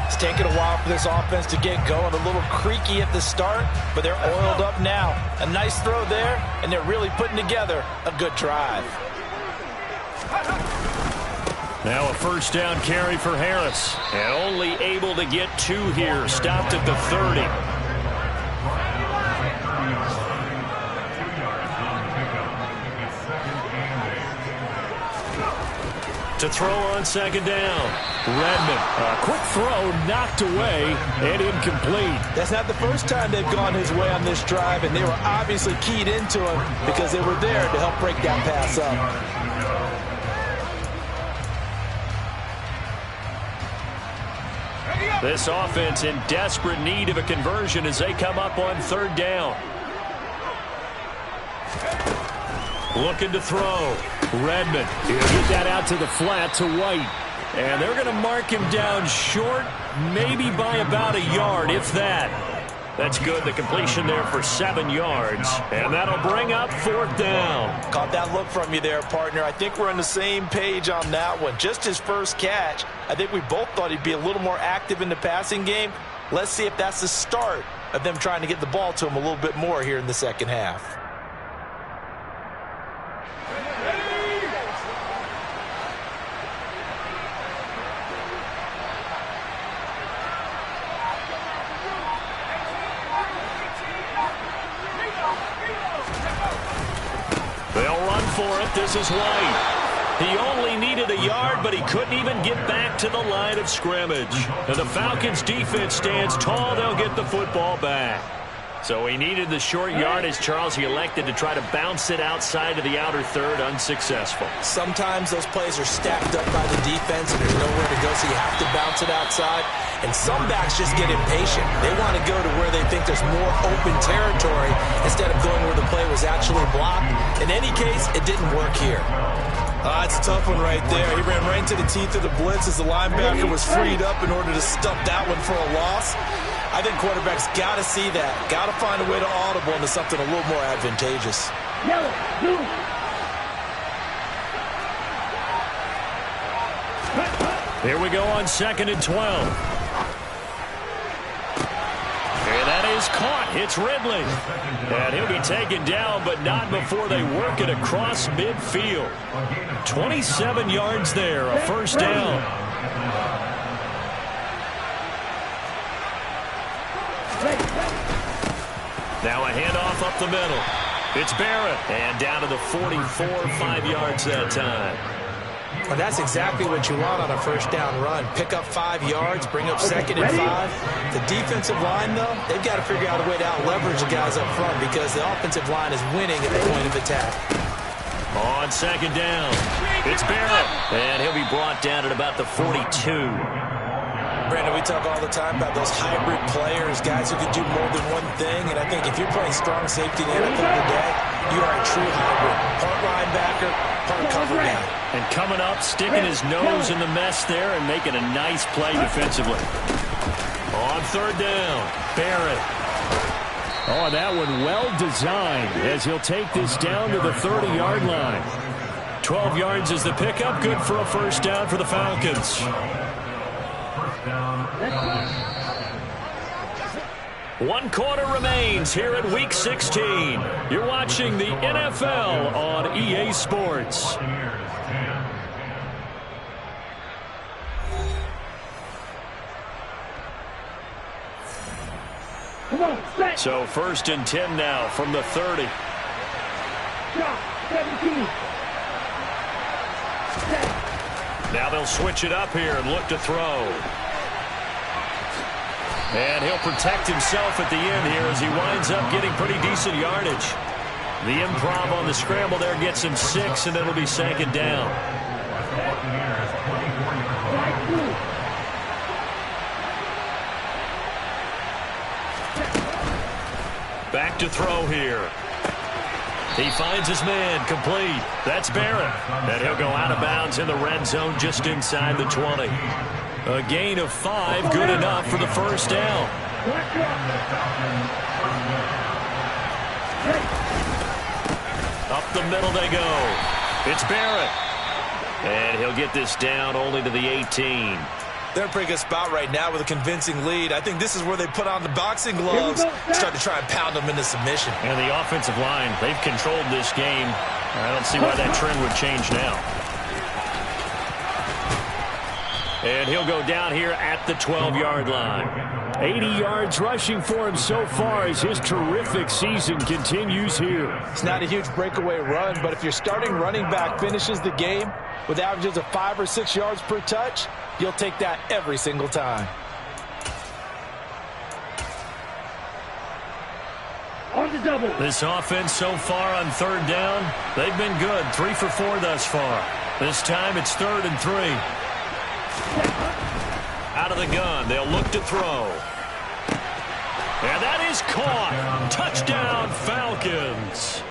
B: It's taken a while for this offense to get going. A little creaky at the start, but they're oiled up now. A nice throw there, and they're really putting together a good drive.
A: Now a first down carry for Harris. And only able to get 2 here. Stopped at the 30. To throw on second down. Redmond. A quick throw knocked away and incomplete.
B: That's not the first time they've gone his way on this drive, and they were obviously keyed into him because they were there to help break that pass up.
A: This offense in desperate need of a conversion as they come up on third down. Looking to throw. Redmond. He'll get that out to the flat to White. And they're going to mark him down short, maybe by about a yard, if that. That's good. The completion there for 7 yards. And that'll bring up fourth down.
B: Caught that look from you there, partner. I think we're on the same page on that one. Just his first catch. I think we both thought he'd be a little more active in the passing game. Let's see if that's the start of them trying to get the ball to him a little bit more here in the second half.
A: For it. This is White. He only needed a yard, but he couldn't even get back to the line of scrimmage. And the Falcons defense stands tall. They'll get the football back. So he needed the short yardage, Charles. He elected to try to bounce it outside of the outer third, unsuccessful.
B: Sometimes those plays are stacked up by the defense and there's nowhere to go, so you have to bounce it outside. And some backs just get impatient. They want to go to where they think there's more open territory instead of going where the play was actually blocked. In any case, it didn't work here. It's a tough one right there. He ran right into the teeth of the blitz as the linebacker was freed up in order to stuff that one for a loss. I think quarterbacks got to see that. Got to find a way to audible into something a little more advantageous.
D: Yellow, blue.
A: Here we go on 2nd and 12. And that is caught. It's Ridley. And he'll be taken down, but not before they work it across midfield. 27 yards there, a first down. Now a handoff up the middle. It's Barrett. And down to the 44, 5 yards that time.
B: Well, that's exactly what you want on a first down run. Pick up 5 yards, bring up 2nd and 5. The defensive line, though, they've got to figure out a way to out-leverage the guys up front because the offensive line is winning at the point of attack.
A: On 2nd down, it's Barrett. And he'll be brought down at about the 42.
B: Brandon, we talk all the time about those hybrid players, guys who can do more than one thing. And I think if you're playing strong safety in the NFL today, you are a true hybrid. Part linebacker, part cover guy.
A: And coming up, sticking his nose in the mess there and making a nice play defensively. On third down, Barrett. Oh, that one well designed as he'll take this down to the 30-yard line. 12 yards is the pickup. Good for a first down for the Falcons.
C: First down.
A: 1 quarter remains here in Week 16. You're watching the NFL on EA Sports.
D: Come on, set.
A: So first and 10 now from the 30.
D: Drop. 17. Set.
A: Now they'll switch it up here and look to throw. And he'll protect himself at the end here as he winds up getting pretty decent yardage. The improv on the scramble there gets him 6, and it'll be second down. Back to throw here. He finds his man, complete. That's Barrett. And he'll go out of bounds in the red zone just inside the 20. A gain of 5, good enough for the first down. Up the middle they go. It's Barrett. And he'll get this down only to the 18.
B: They're in a pretty good spot right now with a convincing lead. I think this is where they put on the boxing gloves, start to try and pound them into submission.
A: And the offensive line, they've controlled this game. I don't see why that trend would change now. And he'll go down here at the 12-yard line. 80 yards rushing for him so far as his terrific season continues here.
B: It's not a huge breakaway run, but if your starting running back finishes the game with averages of 5 or 6 yards per touch, you'll take that every single time.
D: On the double.
A: This offense so far on third down, they've been good. 3 for 4 thus far. This time it's 3rd and 3. Out of the gun, they'll look to throw. And that is caught. Touchdown, Falcons.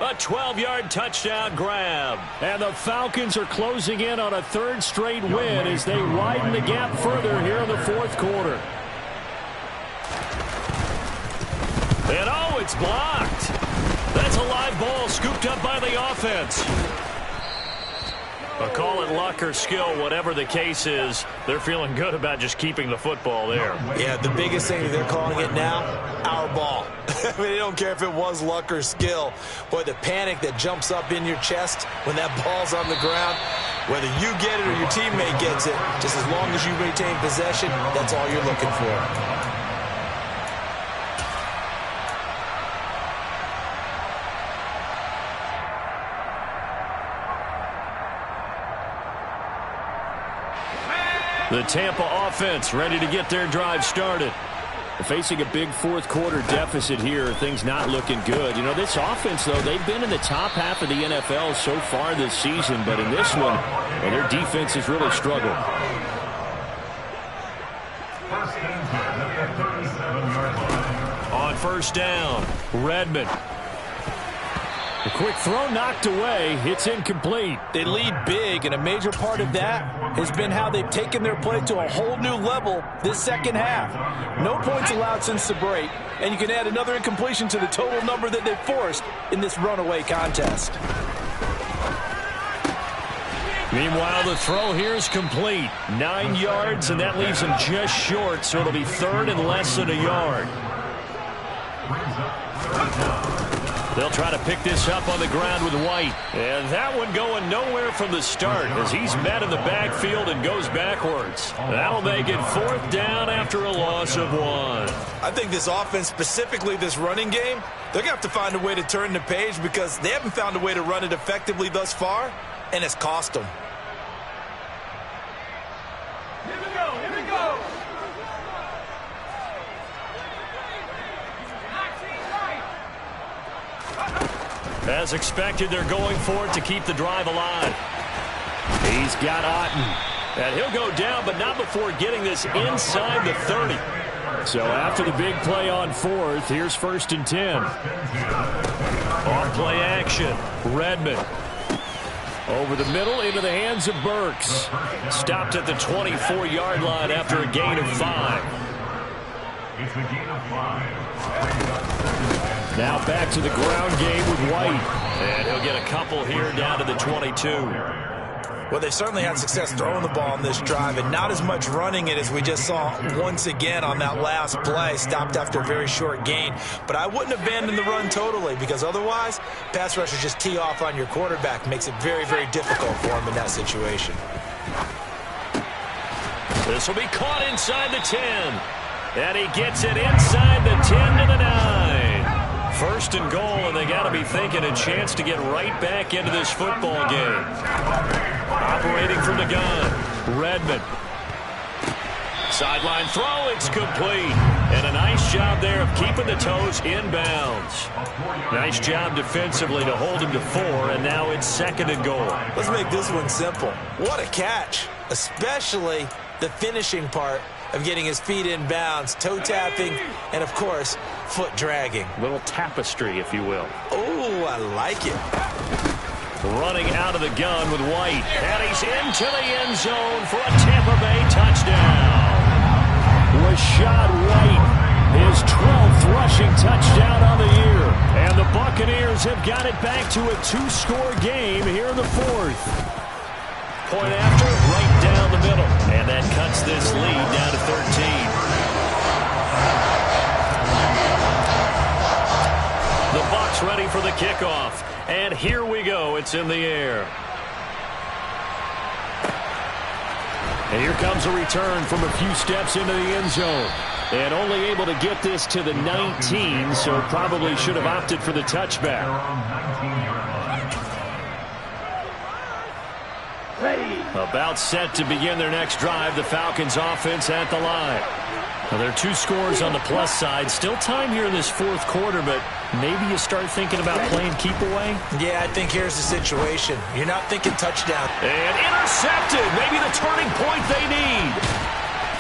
A: A 12-yard touchdown grab. And the Falcons are closing in on a 3rd straight win as they widen the gap further here in the 4th quarter. And oh, it's blocked. That's a live ball scooped up by the offense. But call it luck or skill, whatever the case is, they're feeling good about just keeping the football there.
B: Yeah, the biggest thing that they're calling it now, our ball. I mean, they don't care if it was luck or skill. Boy, the panic that jumps up in your chest when that ball's on the ground, whether you get it or your teammate gets it, just as long as you retain possession, that's all you're looking for.
A: The Tampa offense ready to get their drive started. Facing a big 4th quarter deficit here, things not looking good. You know, this offense, though, they've been in the top half of the NFL so far this season, but in this one, well, their defense has really struggled. On first down, Redmond. A quick throw knocked away. It's incomplete.
B: They lead big, and a major part of that has been how they've taken their play to a whole new level this second half. No points allowed since the break, and you can add another incompletion to the total number that they've forced in this runaway contest.
A: Meanwhile, the throw here is complete. 9 yards, and that leaves him just short, so it'll be 3rd and less than a yard. They'll try to pick this up on the ground with White. And that one going nowhere from the start as he's met in the backfield and goes backwards. That'll make it 4th down after a loss of 1.
B: I think this offense, specifically this running game, they're going to have to find a way to turn the page because they haven't found a way to run it effectively thus far, and it's cost them.
D: Here we go. Here we go.
A: As expected, they're going for it to keep the drive alive. He's got Otten. And he'll go down, but not before getting this inside the 30. So after the big play on 4th, here's 1st and 10. Off play action. Redmond. Over the middle into the hands of Bucs. Stopped at the 24-yard line after a gain of 5.
C: It's a gain of 5. Brings up 2nd and
A: Now back to the ground game with White. And he'll get a couple here down to the 22.
B: Well, they've certainly had success throwing the ball on this drive and not as much running it as we just saw once again on that last play. Stopped after a very short gain. But I wouldn't abandon the run totally because otherwise, pass rushers just tee off on your quarterback. Makes it very, very difficult for him in that situation.
A: This will be caught inside the 10. And he gets it inside the 10 to the 9. 1st and goal, and they got to be thinking a chance to get right back into this football game. Operating from the gun, Redmond. Sideline throw, it's complete. And a nice job there of keeping the toes inbounds. Nice job defensively to hold him to 4, and now it's 2nd and goal.
B: Let's make this one simple. What a catch, especially the finishing part of getting his feet in bounds, toe tapping, and of course, foot dragging.
A: Little tapestry, if you will.
B: Oh, I like it.
A: Running out of the gun with White. And he's into the end zone for a Tampa Bay touchdown. Rashad White, his 12th rushing touchdown on the year. And the Buccaneers have got it back to a 2-score game here in the 4th. Point after, right down the middle. And that cuts this lead down to 13. The Bucs ready for the kickoff. And here we go. It's in the air. And here comes a return from a few steps into the end zone. And only able to get this to the 19, so probably should have opted for the touchback. About set to begin their next drive. The Falcons offense at the line. Well, there are 2 scores on the plus side. Still time here in this 4th quarter, but maybe you start thinking about playing keep away?
B: Yeah, I think here's the situation. You're not thinking touchdown.
A: And intercepted. Maybe the turning point they need.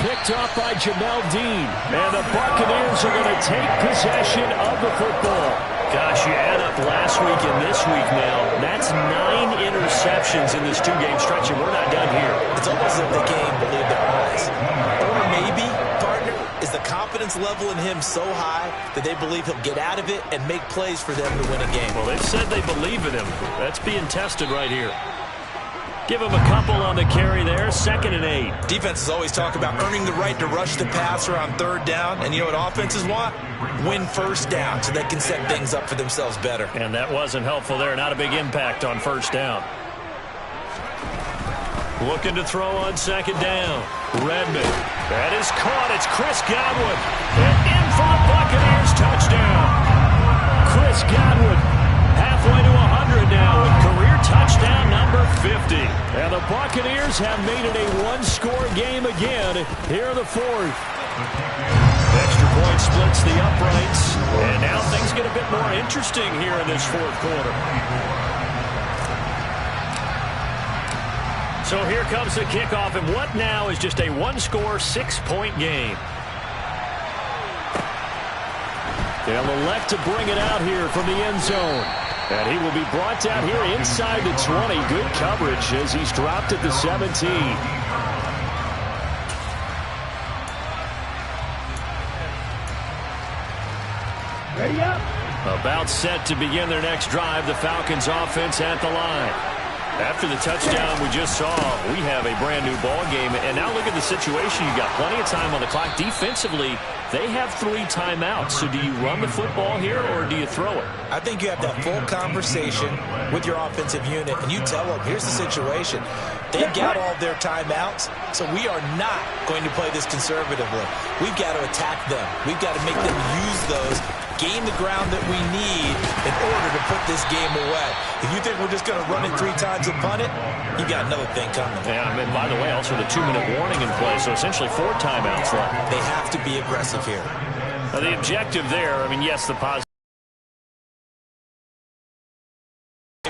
A: Picked off by Jamel Dean. And the Buccaneers are going to take possession of the football. Gosh, you add up last week and this week now. That's 9 interceptions in this 2-game stretch, and we're not done here.
B: It's almost as if the game believed their eyes. Or maybe, partner, is the confidence level in him so high that they believe he'll get out of it and make plays for them to win a game.
A: Well, they've said they believe in him. That's being tested right here. Give him a couple on the carry there. 2nd and 8.
B: Defenses always talk about earning the right to rush the passer on 3rd down. And you know what offenses want? Win 1st down so they can set things up for themselves better.
A: And that wasn't helpful there. Not a big impact on 1st down. Looking to throw on 2nd down. Redmond. That is caught. It's Chris Godwin. And in for the Buccaneers touchdown. Chris Godwin halfway to 100 now with career touchdown number 50. And the Buccaneers have made it a 1-score game again here in the 4th. Extra point splits the uprights. And now things get a bit more interesting here in this 4th quarter. So here comes the kickoff, and what now is just a 1-score, 6-point game. They'll elect to bring it out here from the end zone. And he will be brought down here inside the 20. Good coverage as he's dropped at the 17.
D: Ready up.
A: About set to begin their next drive. The Falcons offense at the line. After the touchdown we just saw, we have a brand new ball game. And now look at the situation. You've got plenty of time on the clock. Defensively, they have 3 timeouts. So do you run the football here or do you throw it?
B: I think you have that full conversation with your offensive unit, and you tell them, here's the situation. They've got all their timeouts, so we are not going to play this conservatively. We've got to attack them. We've got to make them use those, gain the ground that we need in order to put this game away. If you think we're just going to run it 3 times and punt it, you got another thing coming.
A: Yeah, I mean, by the way, also the 2-minute warning in play, so essentially 4 timeouts left.
B: They have to be aggressive here.
A: Now, the objective there, I mean, yes, the positive.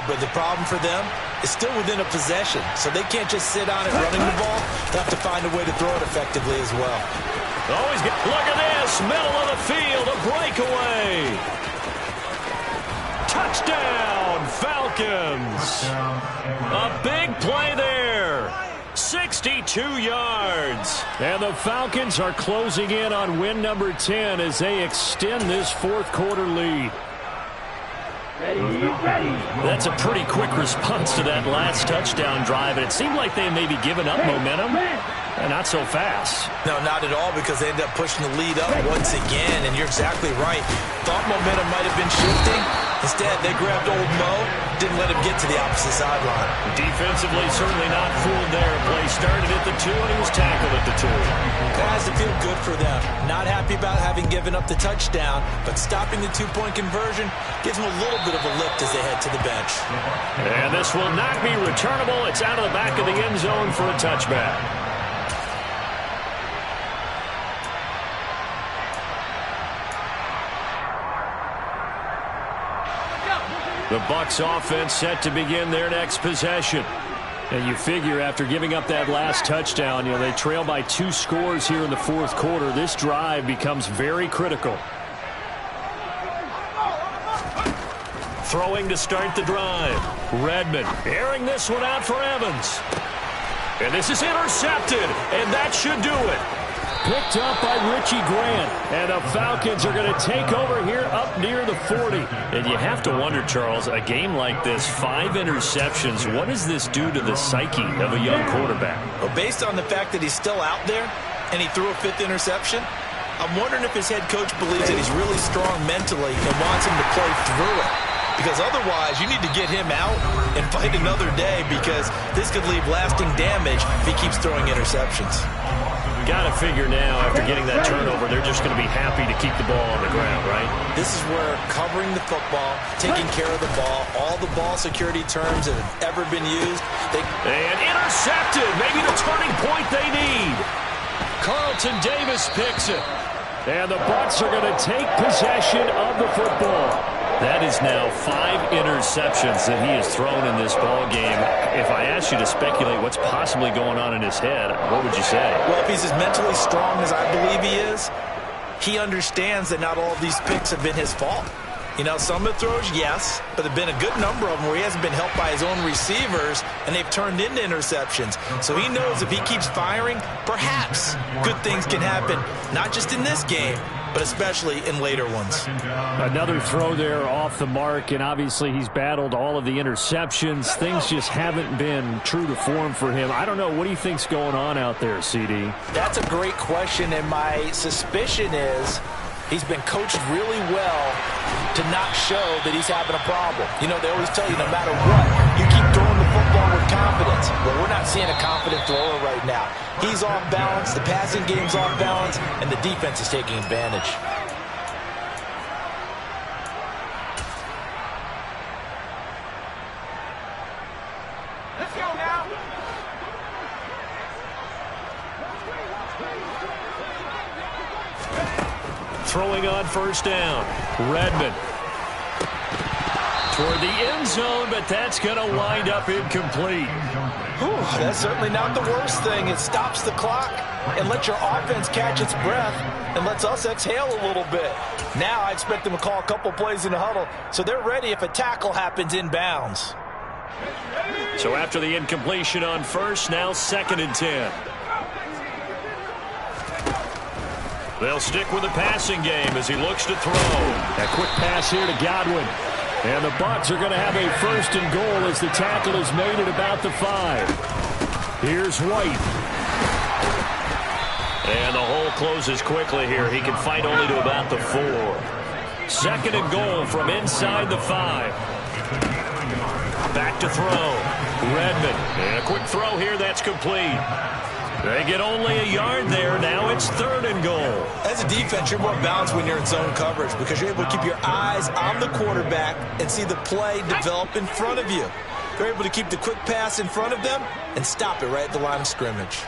B: But the problem for them is still within a possession, so they can't just sit on it running the ball. They have to find a way to throw it effectively as well.
A: Always get, look at this, middle of the field, a breakaway. Touchdown, Falcons. A big play there. 62 yards. And the Falcons are closing in on win number 10 as they extend this fourth quarter lead.
D: Ready.
A: That's a pretty quick response to that last touchdown drive, and it seemed like they maybe given up momentum. Not so fast.
B: No, not at all, because they ended up pushing the lead up once again, and you're exactly right. Thought momentum might have been shifting. Instead, they grabbed old Mo, didn't let him get to the opposite sideline.
A: Defensively, certainly not fooled there. Play started at the 2, and he was tackled at the 2.
B: That has to feel good for them. Not happy about having given up the touchdown, but stopping the 2-point conversion gives them a little bit of a lift as they head to the bench.
A: And this will not be returnable. It's out of the back of the end zone for a touchback. The Bucs offense set to begin their next possession. And you figure after giving up that last touchdown, they trail by 2 scores here in the fourth quarter. This drive becomes very critical. Throwing to start the drive. Redmond airing this one out for Evans. And this is intercepted, and that should do it. Picked up by Richie Grant. And the Falcons are going to take over here up near the 40. And you have to wonder, Charles, a game like this, 5 interceptions, what does this do to the psyche of a young quarterback?
B: Well, based on the fact that he's still out there and he threw a 5th interception, I'm wondering if his head coach believes that he's really strong mentally and wants him to play through it. Because otherwise, you need to get him out and fight another day, because this could leave lasting damage if he keeps throwing interceptions.
A: Got to figure now, after getting that turnover, they're just going to be happy to keep the ball on the ground, right?
B: This is where covering the football, taking care of the ball, all the ball security terms that have ever been used.
A: And intercepted, maybe the turning point they need. Carlton Davis picks it. And the Bucs are going to take possession of the football. That is now 5 interceptions that he has thrown in this ball game. If I asked you to speculate what's possibly going on in his head, what would you say?
B: Well, if he's as mentally strong as I believe he is, he understands that not all of these picks have been his fault. Some of the throws, yes, but there have been a good number of them where he hasn't been helped by his own receivers, and they've turned into interceptions. So he knows if he keeps firing, perhaps good things can happen, not just in this game, but especially in later ones.
A: Another throw there off the mark, and obviously he's battled all of the interceptions. Things just haven't been true to form for him. I don't know. What do you think's going on out there, CD?
B: That's a great question, and my suspicion is he's been coached really well to not show that he's having a problem. They always tell you no matter what, you keep throwing the football with confidence. Well, we're not seeing a confident thrower right now. He's off balance, the passing game's off balance, and the defense is taking advantage.
D: Let's go now.
A: Throwing on first down. Redmond toward the end zone, but that's going to wind up incomplete.
B: Whew, that's certainly not the worst thing. It stops the clock and lets your offense catch its breath and lets us exhale a little bit. Now I expect them to call a couple plays in the huddle so they're ready if a tackle happens inbounds.
A: So after the incompletion on first, now 2nd and 10. They'll stick with the passing game as he looks to throw. A quick pass here to Godwin. And the Bucs are going to have a 1st and goal as the tackle is made at about the 5. Here's White. And the hole closes quickly here. He can fight only to about the 4. 2nd and goal from inside the 5. Back to throw. Redmond. And a quick throw here that's complete. They get only a yard there. Now it's 3rd and goal.
B: As a defense, you're more balanced when you're in zone coverage because you're able to keep your eyes on the quarterback and see the play develop in front of you. You're able to keep the quick pass in front of them and stop it right at the line of scrimmage.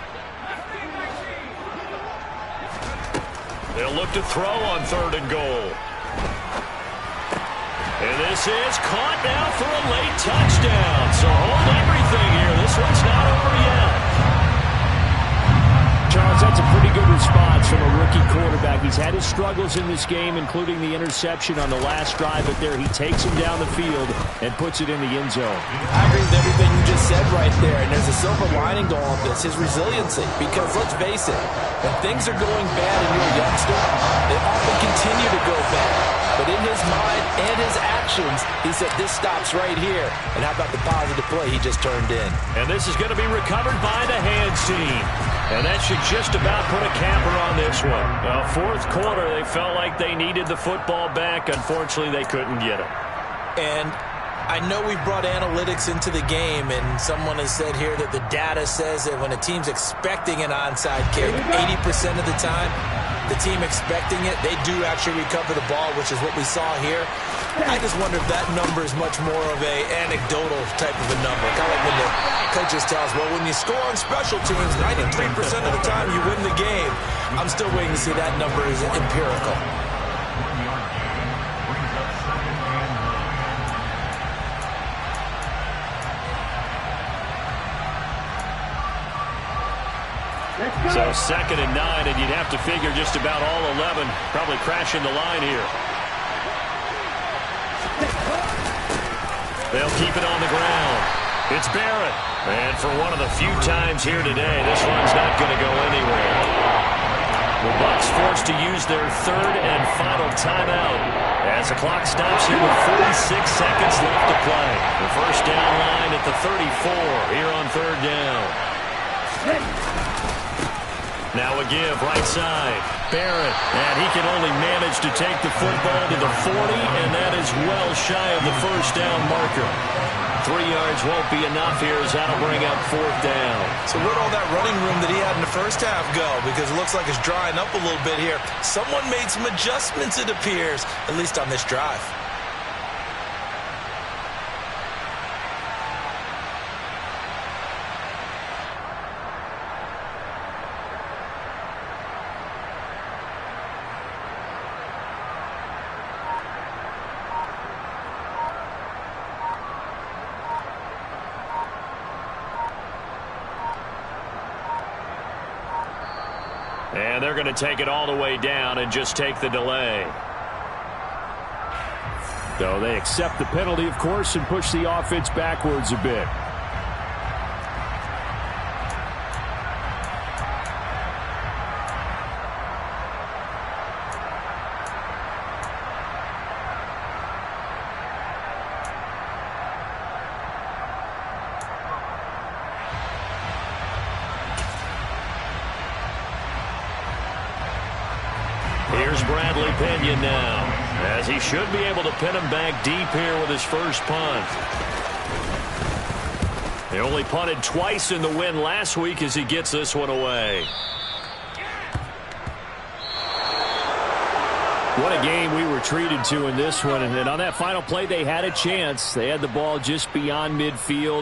A: They'll look to throw on 3rd and goal. And this is caught now for a late touchdown. So hold everything here. This one's not over yet. Charles, that's a pretty good response from a rookie quarterback. He's had his struggles in this game, including the interception on the last drive, but there he takes him down the field and puts it in the end zone.
B: I agree with everything you just said right there, and there's a silver lining to all of this, his resiliency. Because let's face it, when things are going bad and you're a youngster, they often continue to go bad. But in his mind and his actions, he said, this stops right here. And how about the positive play he just turned in?
A: And this is going to be recovered by the hands team. And that should just about put a capper on this one. Well, fourth quarter, they felt like they needed the football back. Unfortunately, they couldn't get it.
B: And I know we brought analytics into the game, and someone has said here that the data says that when a team's expecting an onside kick, 80% of the time, the team expecting it, they do actually recover the ball, which is what we saw here. I just wonder if that number is much more of a anecdotal type of a number. Kind of like when the coaches tell us, well, when you score on special teams, 93% of the time you win the game. I'm still waiting to see that number is empirical.
A: So 2nd and 9, and you'd have to figure just about all 11 probably crashing the line here. They'll keep it on the ground. It's Barrett. And for one of the few times here today, this one's not going to go anywhere. The Bucs forced to use their 3rd and final timeout as the clock stops here with 46 seconds left to play. The first down line at the 34 here on 3rd down. Now a give, right side. Barrett, and he can only manage to take the football to the 40, and that is well shy of the first down marker. 3 yards won't be enough here as that'll bring up 4th down.
B: So where'd all that running room that he had in the first half go? Because it looks like it's drying up a little bit here. Someone made some adjustments, it appears, at least on this drive.
A: And they're going to take it all the way down and just take the delay. So they accept the penalty, of course, and push the offense backwards a bit. Here's Bradley Pinion now, as he should be able to pin him back deep here with his first punt. He only punted twice in the win last week as he gets this one away. What a game we were treated to in this one. And on that final play, they had a chance. They had the ball just beyond midfield.